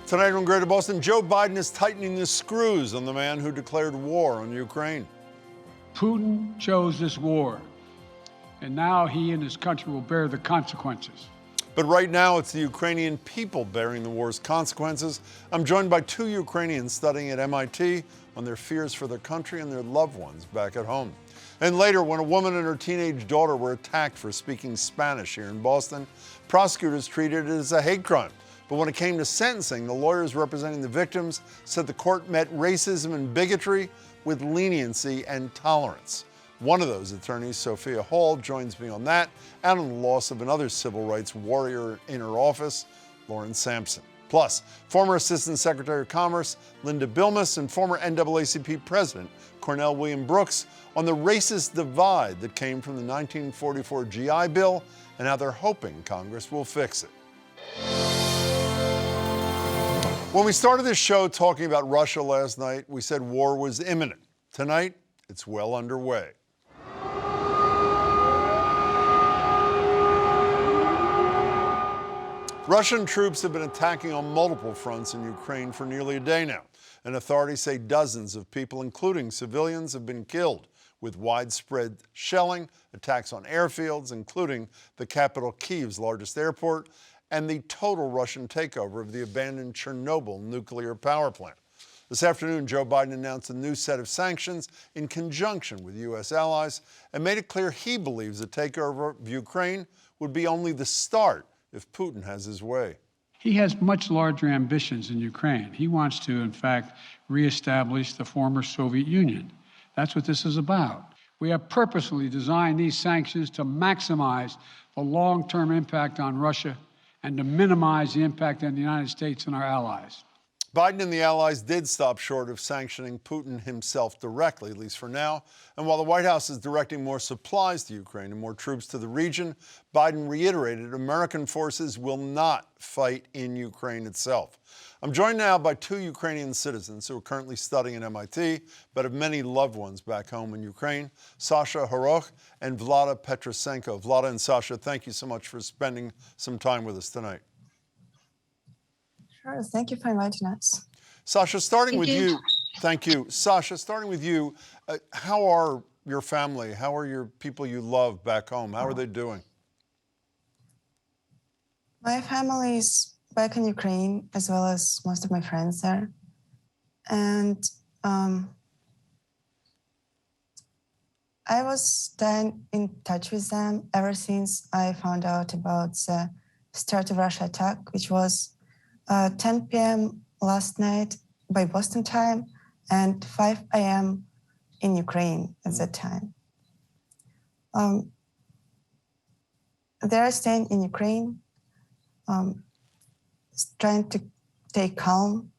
Tonight on Greater Boston, Joe Biden is tightening the screws on the man who declared war on Ukraine. Putin chose this war, and now he and his country will bear the consequences. But right now, it's the Ukrainian people bearing the war's consequences. I'm joined by two Ukrainians studying at MIT on their fears for their country and their loved ones back at home. And later, when a woman and her teenage daughter were attacked for speaking Spanish here in Boston, prosecutors treated it as a hate crime. But when it came to sentencing, the lawyers representing the victims said the court met racism and bigotry with leniency and tolerance. One of those attorneys, Sophia Hall, joins me on that and on the loss of another civil rights warrior in her office, Lauren Sampson. Plus, former Assistant Secretary of Commerce Linda Bilmes and former NAACP President Cornell William Brooks on the racist divide that came from the 1944 GI Bill and how they're hoping Congress will fix it. When we started this show talking about Russia last night, we said war was imminent. Tonight, it's well underway. Russian troops have been attacking on multiple fronts in Ukraine for nearly a day now, and authorities say dozens of people, including civilians, have been killed with widespread shelling, attacks on airfields, including the capital Kyiv's largest airport, and the total Russian takeover of the abandoned Chernobyl nuclear power plant. This afternoon, Joe Biden announced a new set of sanctions in conjunction with U.S. allies and made it clear he believes the takeover of Ukraine would be only the start if Putin has his way. He has much larger ambitions in Ukraine. He wants to, in fact, reestablish the former Soviet Union. That's what this is about. We have purposely designed these sanctions to maximize the long-term impact on Russia and to minimize the impact on the United States and our allies. Biden and the allies did stop short of sanctioning Putin himself directly, at least for now. And while the White House is directing more supplies to Ukraine and more troops to the region, Biden reiterated American forces will not fight in Ukraine itself. I'm joined now by two Ukrainian citizens who are currently studying at MIT, but have many loved ones back home in Ukraine, Sasha Horoch and Vlada Petrosenko. Vlada and Sasha, thank you so much for spending some time with us tonight. Sure, thank you for inviting us. Sasha, starting with you. Thank you. Sasha, starting with you, how are your family? How are your people you love back home? How are they doing? My family is back in Ukraine, as well as most of my friends there. And I was staying in touch with them ever since I found out about the start of Russia attack, which was 10 p.m. last night by Boston time and 5 a.m. in Ukraine at that time. They're staying in Ukraine, trying to stay calm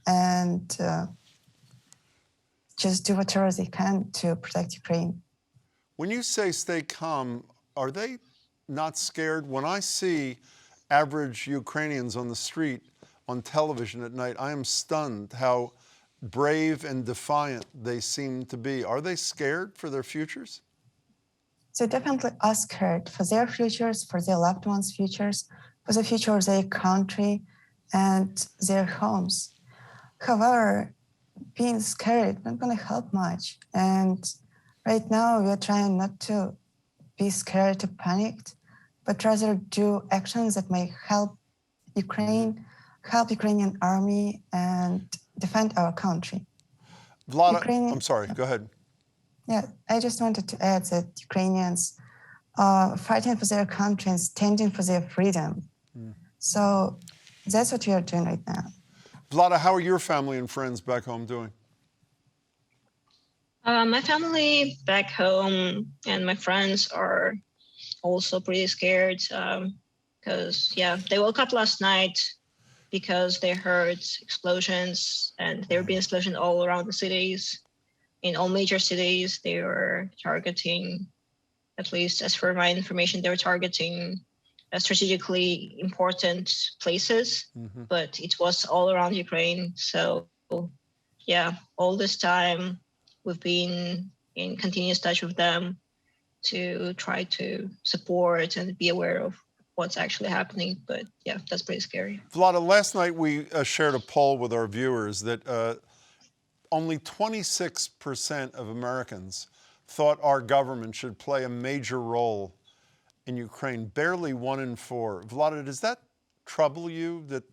and just do whatever they can to protect Ukraine. When you say stay calm, are they not scared? When I see average Ukrainians on the street on television at night, I am stunned how brave and defiant they seem to be. Are they scared for their futures? They definitely are scared for their futures, for their loved ones' futures, for the future of their country and their homes. However, being scared is not going to help much. And right now, we are trying not to be scared or panicked, but rather do actions that may help Ukraine, help Ukrainian army, and defend our country. Vlada, I'm sorry, go ahead. Yeah, I just wanted to add that Ukrainians are fighting for their country and standing for their freedom. So that's what we are doing right now. Vlada, how are your family and friends back home doing? My family back home and my friends are also pretty scared because, they woke up last night because they heard explosions, and there were being explosions all around the cities. In all major cities, they were targeting, at least as for my information, they were targeting strategically important places, but it was all around Ukraine. So, all this time we've been in continuous touch with them to try to support and be aware of what's actually happening. But yeah, that's pretty scary. Vlada, last night we shared a poll with our viewers that only 26% of Americans thought our government should play a major role in Ukraine, barely 1 in 4. Vlada, does that trouble you that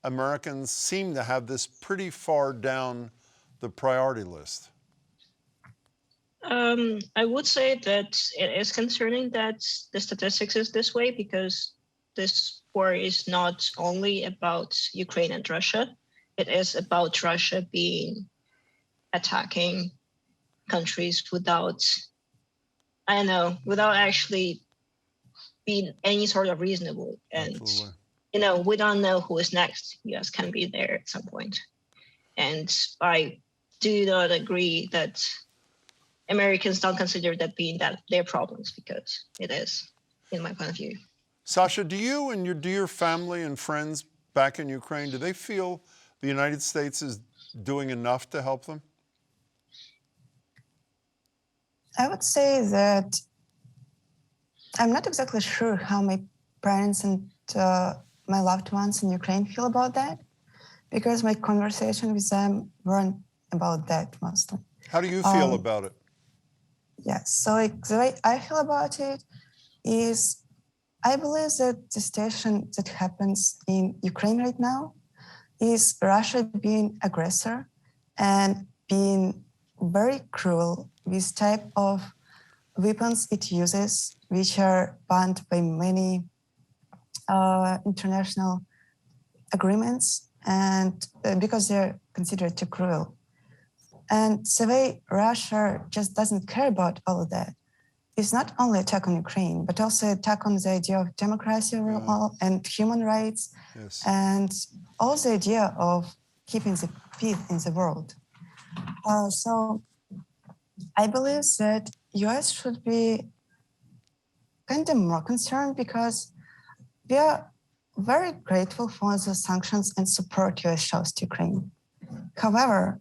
Americans seem to have this pretty far down the priority list? I would say that it is concerning that the statistics is this way, because this war is not only about Ukraine and Russia. It is about Russia attacking countries without actually being any sort of reasonable. And, Absolutely. We don't know who is next. US can be there at some point. And I do not agree that Americans don't consider that being their problems, because it is, in my point of view. Sasha, do your family and friends back in Ukraine, do they feel the United States is doing enough to help them? I would say that I'm not exactly sure how my parents and my loved ones in Ukraine feel about that, because my conversation with them weren't about that mostly. How do you feel about it? Yes, so the way I feel about it is I believe that the situation that happens in Ukraine right now is Russia being aggressor and being very cruel with type of weapons it uses, which are banned by many international agreements, and because they're considered too cruel. And the way Russia just doesn't care about all of that is not only attack on Ukraine, but also attack on the idea of democracy overall and human rights, Yes. and also the idea of keeping the peace in the world. So I believe that US should be kind of more concerned, because we are very grateful for the sanctions and support US shows to Ukraine. However,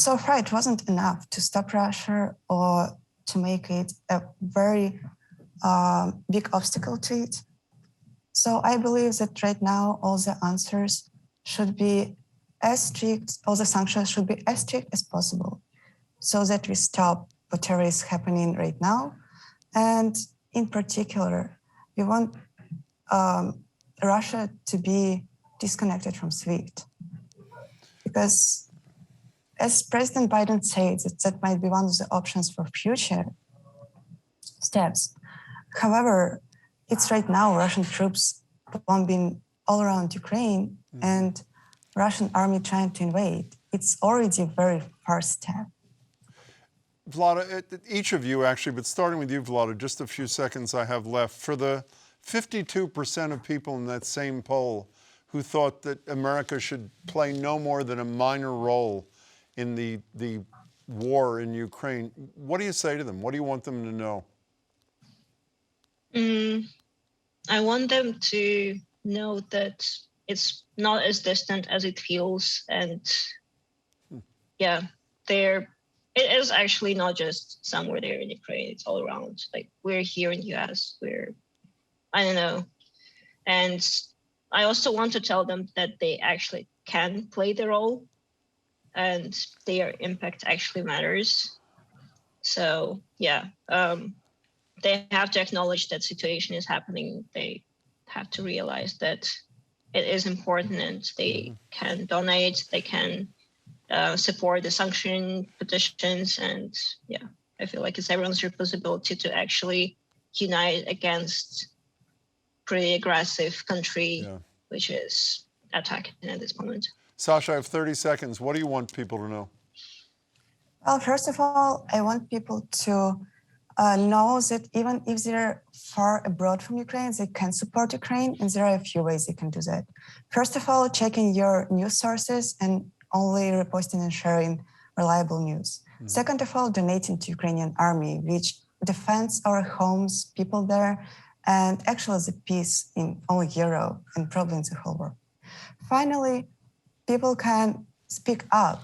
so far it wasn't enough to stop Russia or to make it a very big obstacle to it. So I believe that right now all the answers should be as strict, all the sanctions should be as strict as possible, so that we stop whatever is happening right now. And in particular, we want Russia to be disconnected from SWIFT, because as President Biden said, that might be one of the options for future steps. However, it's right now Russian troops bombing all around Ukraine and Russian army trying to invade. It's already a very far step. Vlada, each of you actually, but starting with you, Vlada, just a few seconds I have left. For the 52% of people in that same poll who thought that America should play no more than a minor role in the war in Ukraine, what do you say to them? What do you want them to know? I want them to know that it's not as distant as it feels. And yeah, it is actually not just somewhere there in Ukraine, it's all around. Like, we're here in the US, I don't know. And I also want to tell them that they actually can play the role and their impact actually matters. So yeah, they have to acknowledge that situation is happening. They have to realize that it is important, and they can donate, they can support the sanction petitions. And yeah, I feel like it's everyone's responsibility to actually unite against pretty aggressive country, which is attacking at this moment. Sasha, I have 30 seconds. What do you want people to know? Well, first of all, I want people to know that even if they're far abroad from Ukraine, they can support Ukraine, and there are a few ways they can do that. First of all, checking your news sources and only reposting and sharing reliable news. Second of all, donating to Ukrainian army, which defends our homes, people there, and actually the peace in all Europe and probably in the whole world. Finally, people can speak up.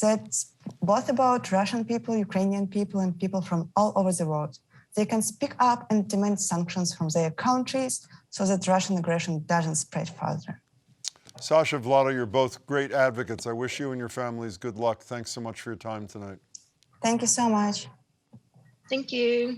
That's both about Russian people, Ukrainian people, and people from all over the world. they can speak up and demand sanctions from their countries so that Russian aggression doesn't spread further. Sasha, Vlada, you're both great advocates. I wish you and your families good luck. Thanks so much for your time tonight. Thank you so much. Thank you.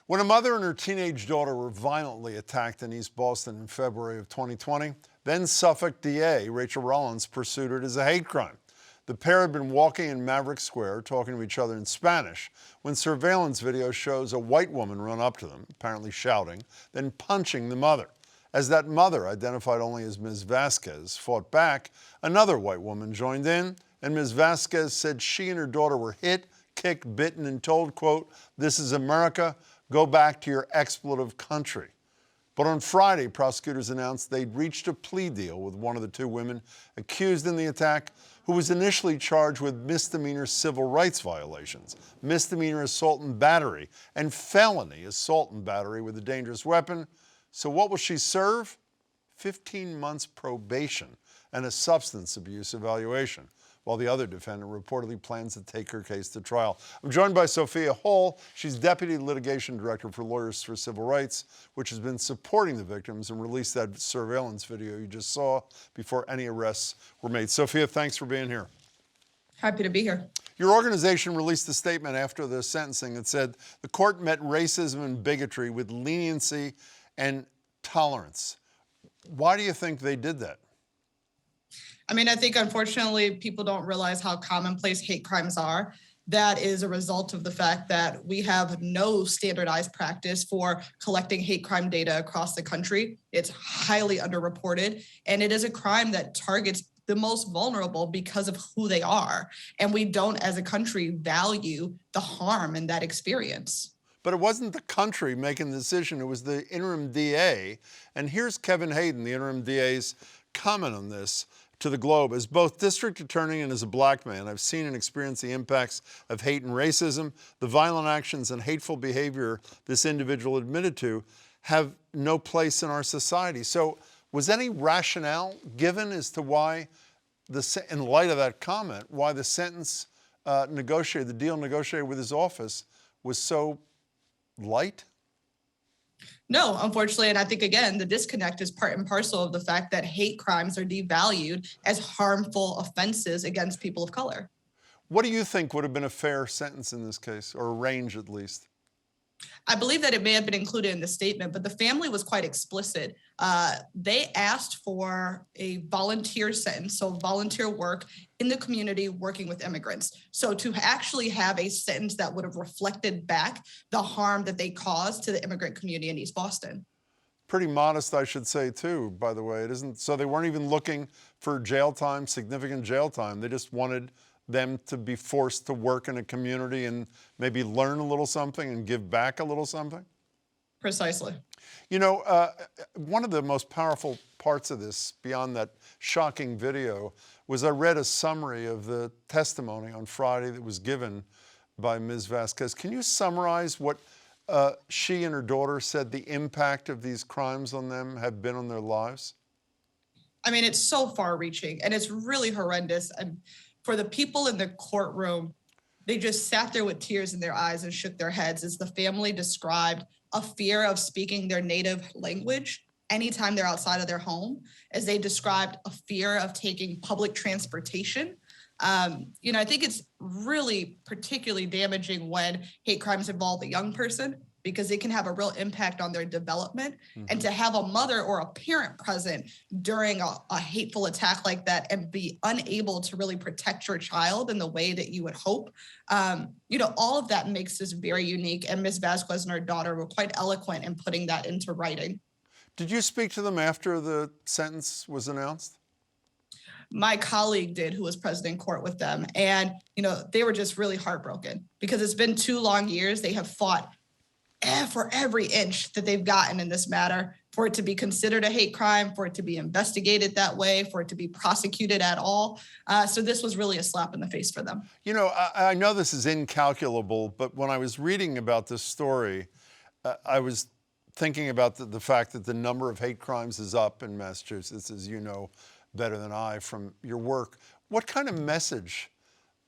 When a mother and her teenage daughter were violently attacked in East Boston in February of 2020, then Suffolk DA Rachel Rollins pursued it as a hate crime. The pair had been walking in Maverick Square talking to each other in Spanish when surveillance video shows a white woman run up to them, apparently shouting, then punching the mother. As that mother, identified only as Ms. Vasquez, fought back, another white woman joined in, and Ms. Vasquez said she and her daughter were hit, kicked, bitten, and told, quote, "This is America. Go back to your expletive country." But on Friday, prosecutors announced they'd reached a plea deal with one of the two women accused in the attack, who was initially charged with misdemeanor civil rights violations, misdemeanor assault and battery, and felony assault and battery with a dangerous weapon. So what will she serve? 15 months probation and a substance abuse evaluation, while the other defendant reportedly plans to take her case to trial. I'm joined by Sophia Hall. She's Deputy Litigation Director for Lawyers for Civil Rights, which has been supporting the victims and released that surveillance video you just saw before any arrests were made. Sophia, thanks for being here. Happy to be here. Your organization released a statement after the sentencing that said the court met racism and bigotry with leniency and tolerance. Why do you think they did that? I mean, I think unfortunately people don't realize how commonplace hate crimes are. That is a result of the fact that we have no standardized practice for collecting hate crime data across the country. It's highly underreported, and it is a crime that targets the most vulnerable because of who they are. And we don't, as a country, value the harm in that experience. But it wasn't the country making the decision, it was the interim DA. And here's Kevin Hayden, the interim DA's comment on this to the Globe. As both district attorney and as a black man, I've seen and experienced the impacts of hate and racism. The violent actions and hateful behavior this individual admitted to have no place in our society. So was any rationale given as to why, in light of that comment, why the sentence negotiated, the deal negotiated with his office was so light? No, unfortunately, and I think, again, the disconnect is part and parcel of the fact that hate crimes are devalued as harmful offenses against people of color. What do you think would have been a fair sentence in this case, or a range at least? I believe that it may have been included in the statement, but the family was quite explicit. They asked for a volunteer sentence, so volunteer work in the community working with immigrants. So to actually have a sentence that would have reflected back the harm that they caused to the immigrant community in East Boston. Pretty modest, I should say, too, by the way. It isn't, so they weren't even looking for jail time, significant jail time. They just wanted them to be forced to work in a community and maybe learn a little something and give back a little something? Precisely. You know, one of the most powerful parts of this, beyond that shocking video, was I read a summary of the testimony on Friday that was given by Ms. Vasquez. Can you summarize what she and her daughter said the impact of these crimes on them have been on their lives? I mean, it's so far-reaching, and it's really horrendous. And for the people in the courtroom, they just sat there with tears in their eyes and shook their heads as the family described a fear of speaking their native language anytime they're outside of their home, as they described a fear of taking public transportation. You know, I think it's really particularly damaging when hate crimes involve a young person, because it can have a real impact on their development. And to have a mother or a parent present during a hateful attack like that and be unable to really protect your child in the way that you would hope, you know, all of that makes this very unique. And Ms. Vasquez and her daughter were quite eloquent in putting that into writing. Did you speak to them after the sentence was announced? My colleague did, who was present in court with them. And, you know, they were just really heartbroken because it's been 2 long years. They have fought for every inch that they've gotten in this matter, for it to be considered a hate crime, for it to be investigated that way, for it to be prosecuted at all. So this was really a slap in the face for them. You know, I know this is incalculable, but when I was reading about this story, I was thinking about the fact that the number of hate crimes is up in Massachusetts, as you know better than I from your work. What kind of message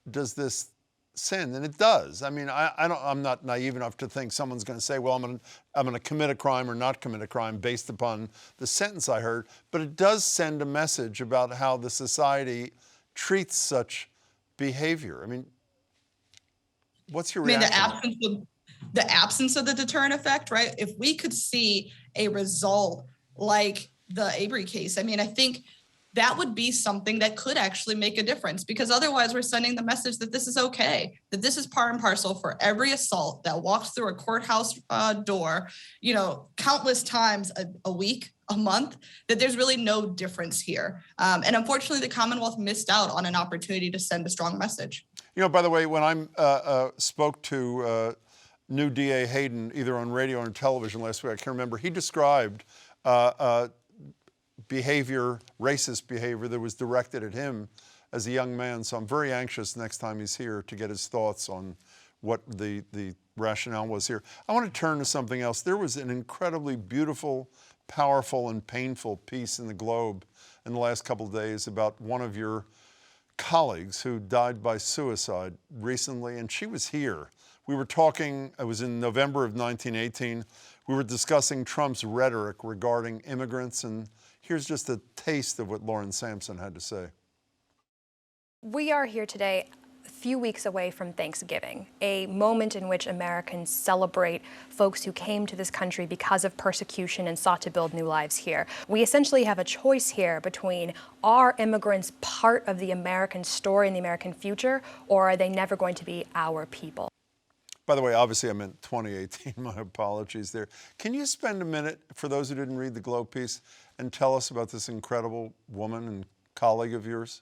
does this sin, and it does. I mean, I'm not naive enough to think someone's going to say, well, I'm going to commit a crime or not commit a crime based upon the sentence I heard, but it does send a message about how the society treats such behavior. I mean, what's your reaction? The absence of the deterrent effect, right? If we could see a result like the Avery case, I mean, I think that would be something that could actually make a difference, because otherwise we're sending the message that this is okay, that this is part and parcel for every assault that walks through a courthouse door, you know, countless times a week, a month, that there's really no difference here. And unfortunately, the Commonwealth missed out on an opportunity to send a strong message. You know, by the way, when I spoke to new DA Hayden, either on radio or on television last week, I can't remember, he described behavior, racist behavior that was directed at him as a young man. So I'm very anxious next time he's here to get his thoughts on what the rationale was here. I want to turn to something else. There was an incredibly beautiful, powerful, and painful piece in the Globe in the last couple of days about one of your colleagues who died by suicide recently, and she was here. We were talking, it was in November of 1918, we were discussing Trump's rhetoric regarding immigrants, and here's just a taste of what Lauren Sampson had to say. We are here today a few weeks away from Thanksgiving, a moment in which Americans celebrate folks who came to this country because of persecution and sought to build new lives here. We essentially have a choice here between, are immigrants part of the American story and the American future, or are they never going to be our people? By the way, obviously I meant 2018, my apologies there. Can you spend a minute, for those who didn't read the Globe piece, and tell us about this incredible woman and colleague of yours?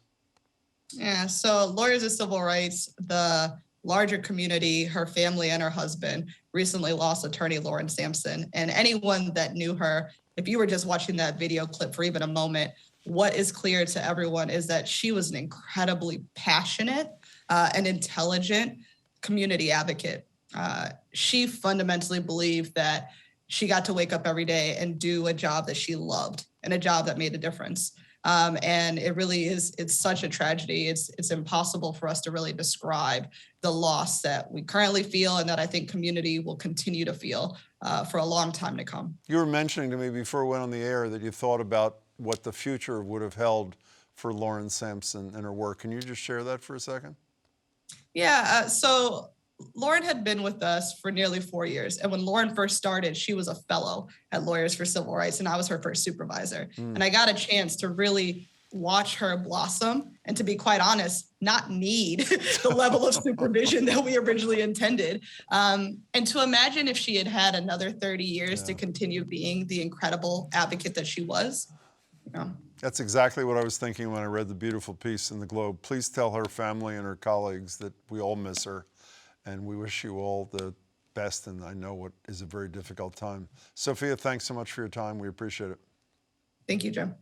Yeah, so Lawyers of Civil Rights, the larger community, her family and her husband recently lost attorney Lauren Sampson. And anyone that knew her, if you were just watching that video clip for even a moment, what is clear to everyone is that she was an incredibly passionate and intelligent community advocate. She fundamentally believed that she got to wake up every day and do a job that she loved and a job that made a difference. And it really is, it's such a tragedy. It's impossible for us to really describe the loss that we currently feel and that I think community will continue to feel for a long time to come. You were mentioning to me before we went on the air that you thought about what the future would have held for Lauren Sampson and her work. Can you just share that for a second? Yeah, so Lauren had been with us for nearly 4 years. And when Lauren first started, she was a fellow at Lawyers for Civil Rights, and I was her first supervisor. And I got a chance to really watch her blossom and, to be quite honest, not need the level of supervision that we originally intended. And to imagine if she had had another 30 years to continue being the incredible advocate that she was. You know. That's exactly what I was thinking when I read the beautiful piece in the Globe. Please tell her family and her colleagues that we all miss her. And we wish you all the best, and I know what is a very difficult time. Sophia, thanks so much for your time. We appreciate it. Thank you, Jim.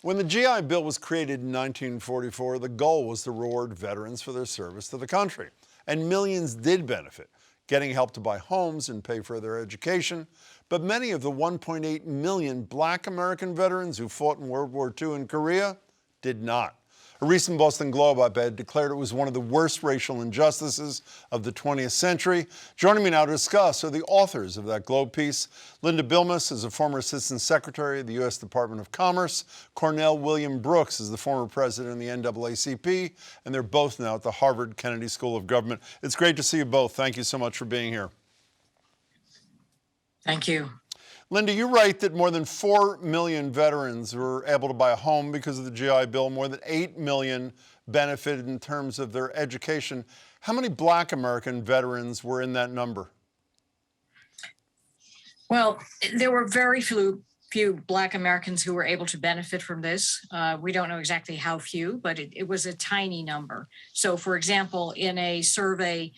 When the GI Bill was created in 1944, the goal was to reward veterans for their service to the country. And millions did benefit, getting help to buy homes and pay for their education. But many of the 1.8 million Black American veterans who fought in World War II in Korea did not. A recent Boston Globe op-ed declared it was one of the worst racial injustices of the 20th century. Joining me now to discuss are the authors of that Globe piece. Linda Bilmes is a former Assistant Secretary of the U.S. Department of Commerce. Cornell William Brooks is the former president of the NAACP, and they're both now at the Harvard Kennedy School of Government. It's great to see you both. Thank you so much for being here. Thank you. Linda, you write that more than 4 million veterans were able to buy a home because of the GI Bill. More than 8 million benefited in terms of their education. How many Black American veterans were in that number? Well, there were very few Black Americans who were able to benefit from this. We don't know exactly how few, but it was a tiny number. So, for example, in a survey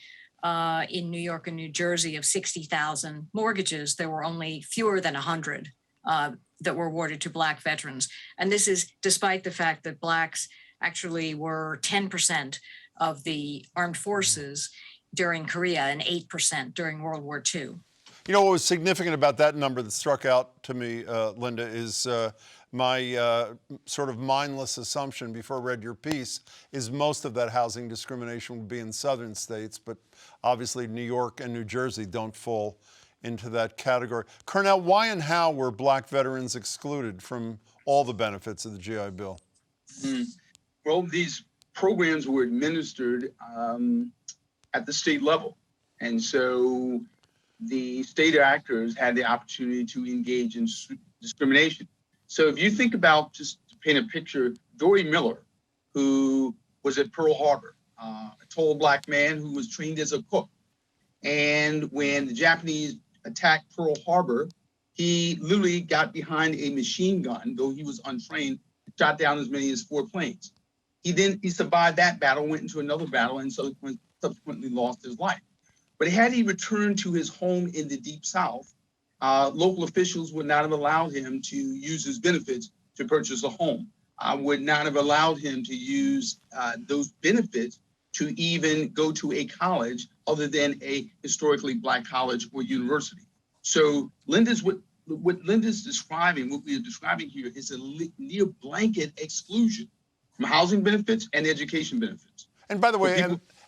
in New York and New Jersey of 60,000 mortgages, there were only fewer than 100 that were awarded to Black veterans. And this is despite the fact that Blacks actually were 10% of the armed forces during Korea and 8% during World War II. You know what was significant about that number that struck out to me, Linda, is my sort of mindless assumption before I read your piece is most of that housing discrimination would be in southern states, but obviously New York and New Jersey don't fall into that category. Cornell, why and how were black veterans excluded from all the benefits of the GI Bill? Well, these programs were administered at the state level. And so the state actors had the opportunity to engage in discrimination. So if you think about, just to paint a picture, Dory Miller, who was at Pearl Harbor, a tall black man who was trained as a cook. And when the Japanese attacked Pearl Harbor, he literally got behind a machine gun, though he was untrained, shot down as many as 4 planes. He survived that battle, went into another battle, and subsequently lost his life. But had he returned to his home in the Deep South, local officials would not have allowed him to use his benefits to purchase a home, would not have allowed him to use those benefits to even go to a college other than a historically black college or university. So what Linda's describing, what we are describing here, is a near blanket exclusion from housing benefits and education benefits. And by the way,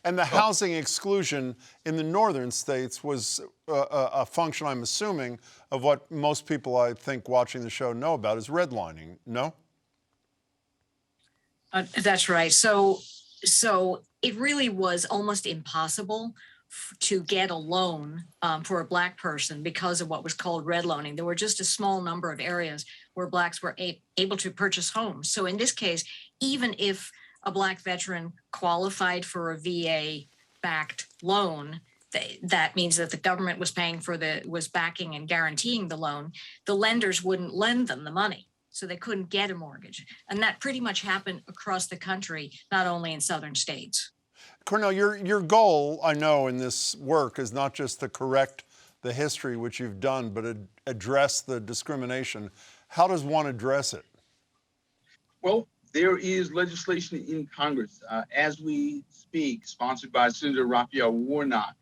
and the housing exclusion in the northern states was a function, I'm assuming, of what most people, I think, watching the show know about, is redlining, no? That's right. So it really was almost impossible to get a loan for a black person because of what was called redlining. There were just a small number of areas where blacks were able to purchase homes. So in this case, even if a black veteran qualified for a VA-backed loan, that means that the government was was backing and guaranteeing the loan, the lenders wouldn't lend them the money. So they couldn't get a mortgage. And that pretty much happened across the country, not only in southern states. Cornell, your goal, I know, in this work is not just to correct the history, which you've done, but address the discrimination. How does one address it? Well, there is legislation in Congress as we speak, sponsored by Senator Raphael Warnock,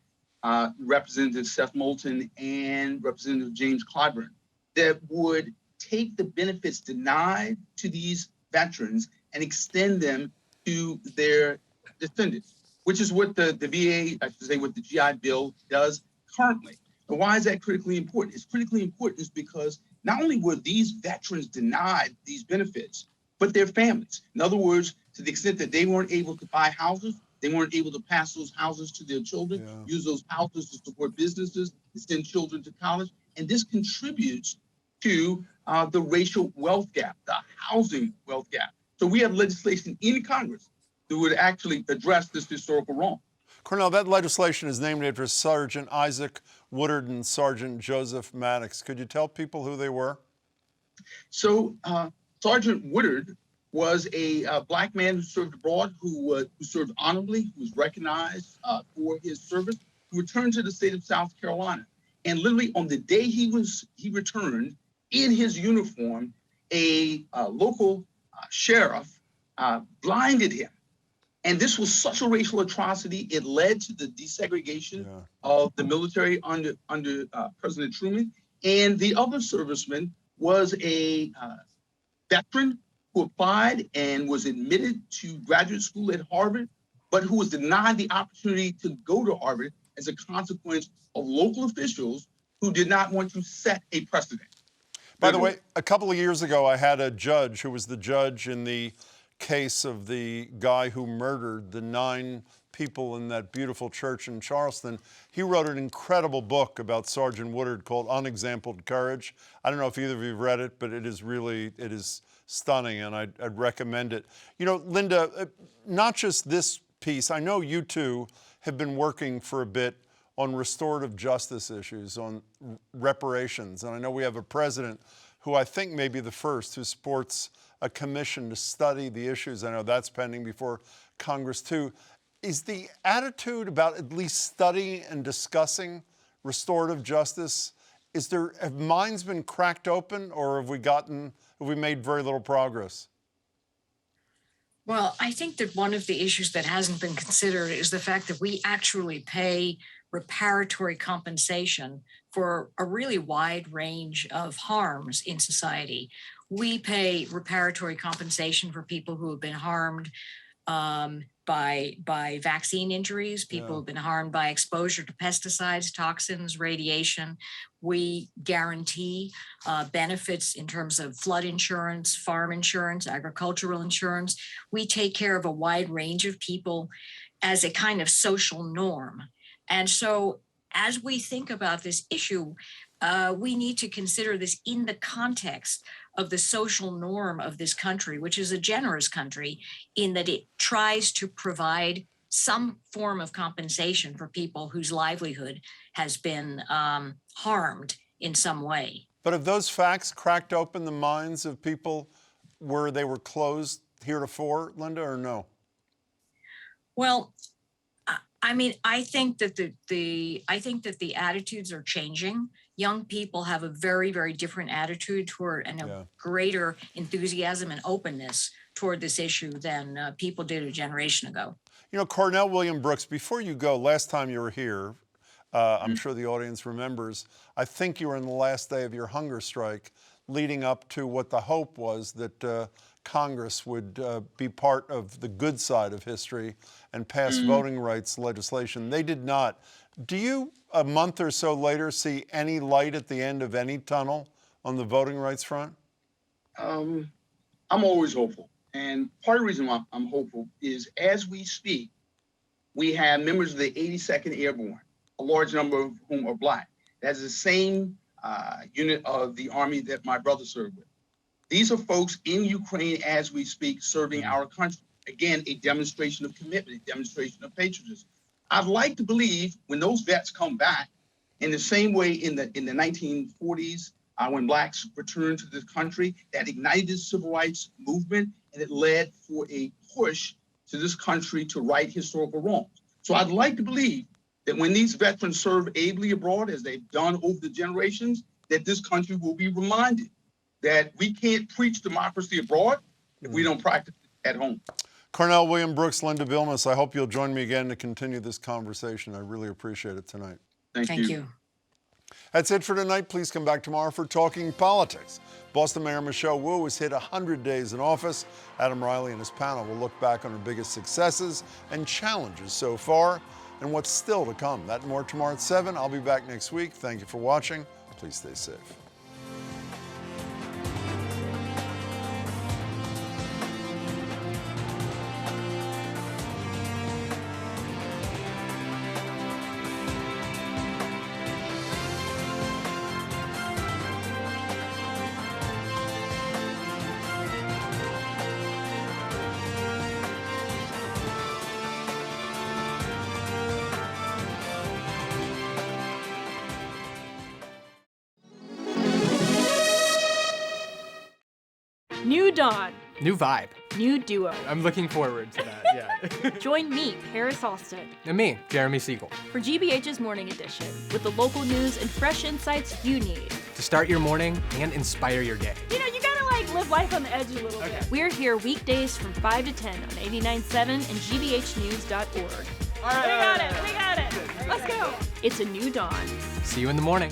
Representative Seth Moulton, and Representative James Clyburn, that would take the benefits denied to these veterans and extend them to their descendants, which is what the VA, I should say, what the GI Bill does currently. And why is that critically important? It's critically important is because not only were these veterans denied these benefits, but their families. In other words, to the extent that they weren't able to buy houses, they weren't able to pass those houses to their children, use those houses to support businesses, to send children to college. And this contributes to the racial wealth gap, the housing wealth gap. So we have legislation in Congress that would actually address this historical wrong. Cornell, that legislation is named after Sergeant Isaac Woodard and Sergeant Joseph Maddox. Could you tell people who they were? So Sergeant Woodard was a black man who served abroad, who served honorably, who was recognized for his service, who returned to the state of South Carolina. And literally on the day he returned in his uniform, a local sheriff blinded him. And this was such a racial atrocity, it led to the desegregation of the military under President Truman. And the other serviceman was a veteran who applied and was admitted to graduate school at Harvard, but who was denied the opportunity to go to Harvard as a consequence of local officials who did not want to set a precedent. By the way, a couple of years ago, I had a judge who was the judge in the case of the guy who murdered the 9 people in that beautiful church in Charleston. He wrote an incredible book about Sergeant Woodard called Unexampled Courage. I don't know if either of you have read it, but it is stunning, and I'd recommend it. You know, Linda, not just this piece, I know you two have been working for a bit on restorative justice issues, on reparations, and I know we have a president who I think may be the first who supports a commission to study the issues. I know that's pending before Congress too. Is the attitude about at least studying and discussing restorative justice, have minds been cracked open, or have we made very little progress? Well, I think that one of the issues that hasn't been considered is the fact that we actually pay reparatory compensation for a really wide range of harms in society. We pay reparatory compensation for people who have been harmed by vaccine injuries, people who've been harmed by exposure to pesticides, toxins, radiation. We guarantee benefits in terms of flood insurance, farm insurance, agricultural insurance. We take care of a wide range of people as a kind of social norm. And so as we think about this issue, we need to consider this in the context of the social norm of this country, which is a generous country in that it tries to provide some form of compensation for people whose livelihood has been harmed in some way. But have those facts cracked open the minds of people where they were closed heretofore, Linda, or no? Well, I mean, I think that the attitudes are changing. Young people have a very, very different attitude toward and a greater enthusiasm and openness toward this issue than people did a generation ago. You know, Cornell William Brooks, before you go, last time you were here, I'm sure the audience remembers, I think you were in the last day of your hunger strike leading up to what the hope was that Congress would be part of the good side of history and pass voting rights legislation. They did not. Do you, a month or so later, see any light at the end of any tunnel on the voting rights front? I'm always hopeful. And part of the reason why I'm hopeful is as we speak, we have members of the 82nd Airborne, a large number of whom are Black. That's the same unit of the Army that my brother served with. These are folks in Ukraine as we speak, serving our country. Again, a demonstration of commitment, a demonstration of patriotism. I'd like to believe when those vets come back, in the same way in the 1940s, when Blacks returned to this country, that ignited the civil rights movement, and it led for a push to this country to right historical wrongs. So I'd like to believe that when these veterans serve ably abroad, as they've done over the generations, that this country will be reminded that we can't preach democracy abroad if we don't practice it at home. Cornell William Brooks, Linda Bilmes, I hope you'll join me again to continue this conversation. I really appreciate it tonight. Thank you. That's it for tonight. Please come back tomorrow for Talking Politics. Boston Mayor Michelle Wu has hit 100 days in office. Adam Riley and his panel will look back on her biggest successes and challenges so far and what's still to come. That and more tomorrow at 7. I'll be back next week. Thank you for watching. Please stay safe. New dawn. New vibe. New duo. I'm looking forward to that, yeah. Join me, Paris Alston. And me, Jeremy Siegel. For GBH's Morning Edition, with the local news and fresh insights you need. To start your morning and inspire your day. You know, you gotta live life on the edge a little bit. We're here weekdays from 5 to 10 on 89.7 and gbhnews.org. All right, we got it. Let's go. It's a new dawn. See you in the morning.